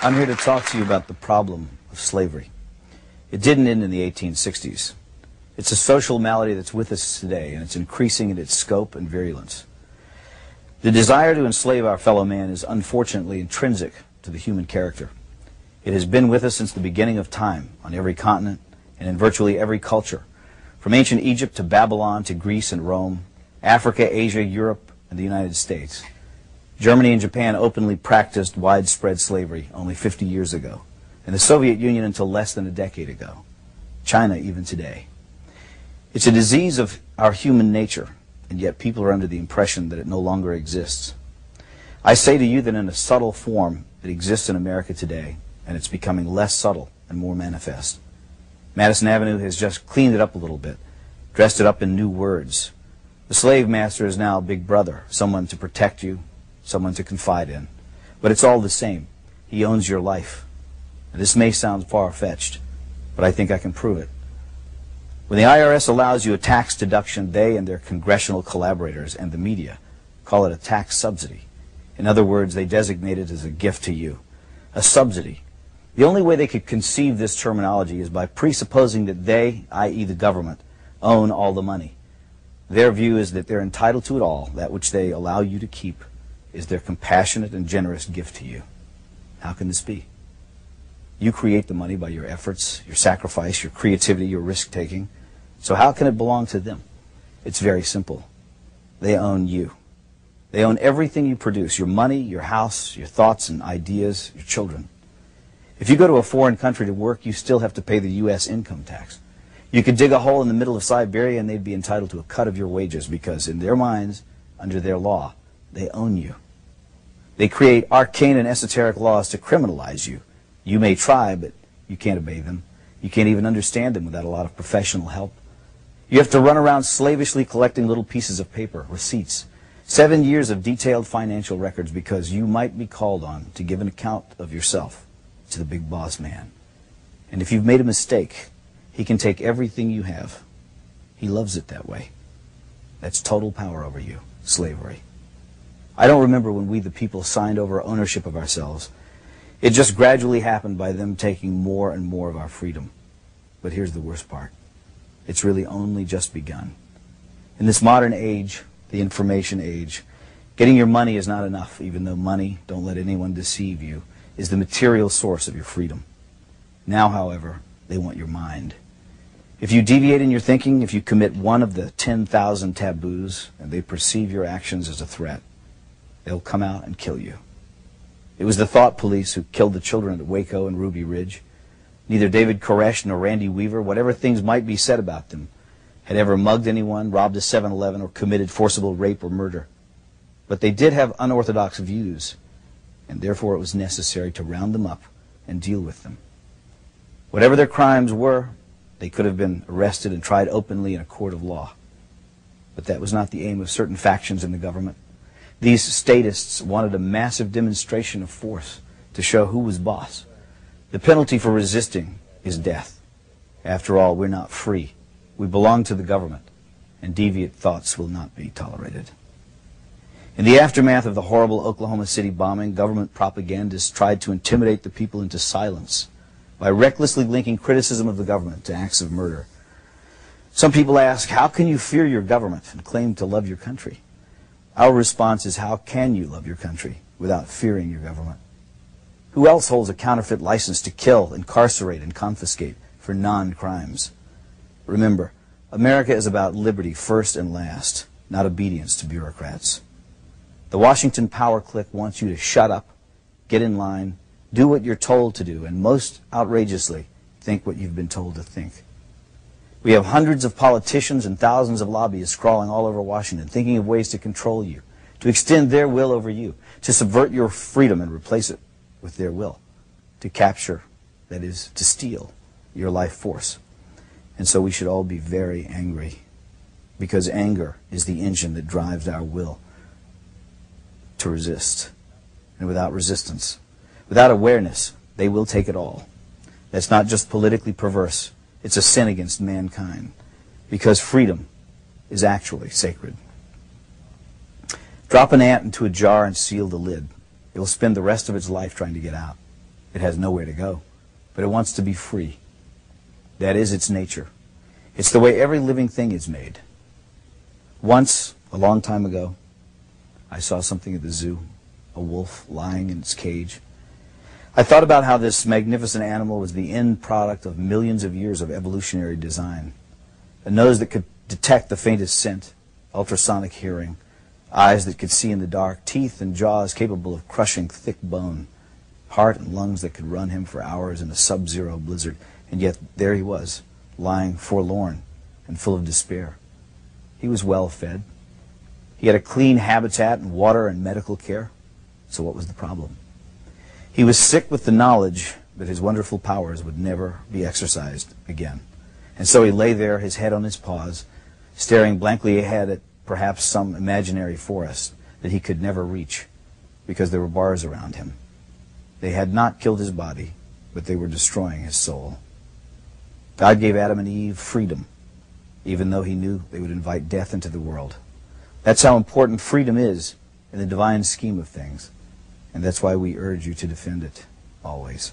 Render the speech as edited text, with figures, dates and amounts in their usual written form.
I'm here to talk to you about the problem of slavery. It didn't end in the 1860s. It's a social malady that's with us today, and it's increasing in its scope and virulence. The desire to enslave our fellow man is unfortunately intrinsic to the human character. It has been with us since the beginning of time, on every continent and in virtually every culture, from ancient Egypt to Babylon to Greece and Rome, Africa, Asia, Europe, and the United States. Germany and Japan openly practiced widespread slavery only 50 years ago, and the Soviet Union until less than a decade ago. China even today. It's a disease of our human nature, and yet people are under the impression that it no longer exists. I say to you that in a subtle form it exists in America today, and it's becoming less subtle and more manifest. Madison Avenue has just cleaned it up a little bit, dressed it up in new words. The slave master is now Big Brother, someone to protect you, someone to confide in. But it's all the same. He owns your life. And this may sound far-fetched, but I think I can prove it. When the IRS allows you a tax deduction, they and their congressional collaborators and the media call it a tax subsidy. In other words, they designate it as a gift to you, a subsidy. The only way they could conceive this terminology is by presupposing that they, i.e. the government, own all the money. Their view is that they're entitled to it all. That which they allow you to keep is their compassionate and generous gift to you. How can this be? You create the money by your efforts, your sacrifice, your creativity, your risk-taking. So how can it belong to them? It's very simple. They own you. They own everything you produce, your money, your house, your thoughts and ideas, your children. If you go to a foreign country to work, you still have to pay the U.S. income tax. You could dig a hole in the middle of Siberia and they'd be entitled to a cut of your wages because in their minds, under their law, they own you. They create arcane and esoteric laws to criminalize you. You may try, but you can't obey them. You can't even understand them without a lot of professional help. You have to run around slavishly collecting little pieces of paper, receipts, 7 years of detailed financial records because you might be called on to give an account of yourself to the big boss man. And if you've made a mistake, he can take everything you have. He loves it that way. That's total power over you, slavery. I don't remember when we, the people, signed over ownership of ourselves. It just gradually happened by them taking more and more of our freedom. But here's the worst part. It's really only just begun. In this modern age, the information age, getting your money is not enough, even though money, don't let anyone deceive you, is the material source of your freedom. Now, however, they want your mind. If you deviate in your thinking, if you commit one of the 10,000 taboos, and they perceive your actions as a threat, they'll come out and kill you. It was the thought police who killed the children at Waco and Ruby Ridge. Neither David Koresh nor Randy Weaver, whatever things might be said about them, had ever mugged anyone, robbed a 7-Eleven, or committed forcible rape or murder. But they did have unorthodox views, and therefore it was necessary to round them up and deal with them. Whatever their crimes were, they could have been arrested and tried openly in a court of law. But that was not the aim of certain factions in the government. These statists wanted a massive demonstration of force to show who was boss. The penalty for resisting is death. After all, we're not free. We belong to the government, and deviant thoughts will not be tolerated. In the aftermath of the horrible Oklahoma City bombing, government propagandists tried to intimidate the people into silence by recklessly linking criticism of the government to acts of murder. Some people ask, how can you fear your government and claim to love your country? Our response is, how can you love your country without fearing your government? Who else holds a counterfeit license to kill, incarcerate, and confiscate for non-crimes? Remember, America is about liberty first and last, not obedience to bureaucrats. The Washington power clique wants you to shut up, get in line, do what you're told to do, and most outrageously, think what you've been told to think. We have hundreds of politicians and thousands of lobbyists crawling all over Washington, thinking of ways to control you, to extend their will over you, to subvert your freedom and replace it with their will, to capture, that is, to steal your life force. And so we should all be very angry, because anger is the engine that drives our will to resist. And without resistance, without awareness, they will take it all. That's not just politically perverse. It's a sin against mankind, because freedom is actually sacred. Drop an ant into a jar and seal the lid. It will spend the rest of its life trying to get out. It has nowhere to go, but it wants to be free. That is its nature. It's the way every living thing is made. Once, a long time ago, I saw something at the zoo, a wolf lying in its cage. I thought about how this magnificent animal was the end product of millions of years of evolutionary design. A nose that could detect the faintest scent, ultrasonic hearing, eyes that could see in the dark, teeth and jaws capable of crushing thick bone, heart and lungs that could run him for hours in a sub-zero blizzard. And yet there he was, lying forlorn and full of despair. He was well fed. He had a clean habitat and water and medical care. So what was the problem? He was sick with the knowledge that his wonderful powers would never be exercised again. And so he lay there, his head on his paws, staring blankly ahead at perhaps some imaginary forest that he could never reach because there were bars around him. They had not killed his body, but they were destroying his soul. God gave Adam and Eve freedom, even though he knew they would invite death into the world. That's how important freedom is in the divine scheme of things, and that's why we urge you to defend it always.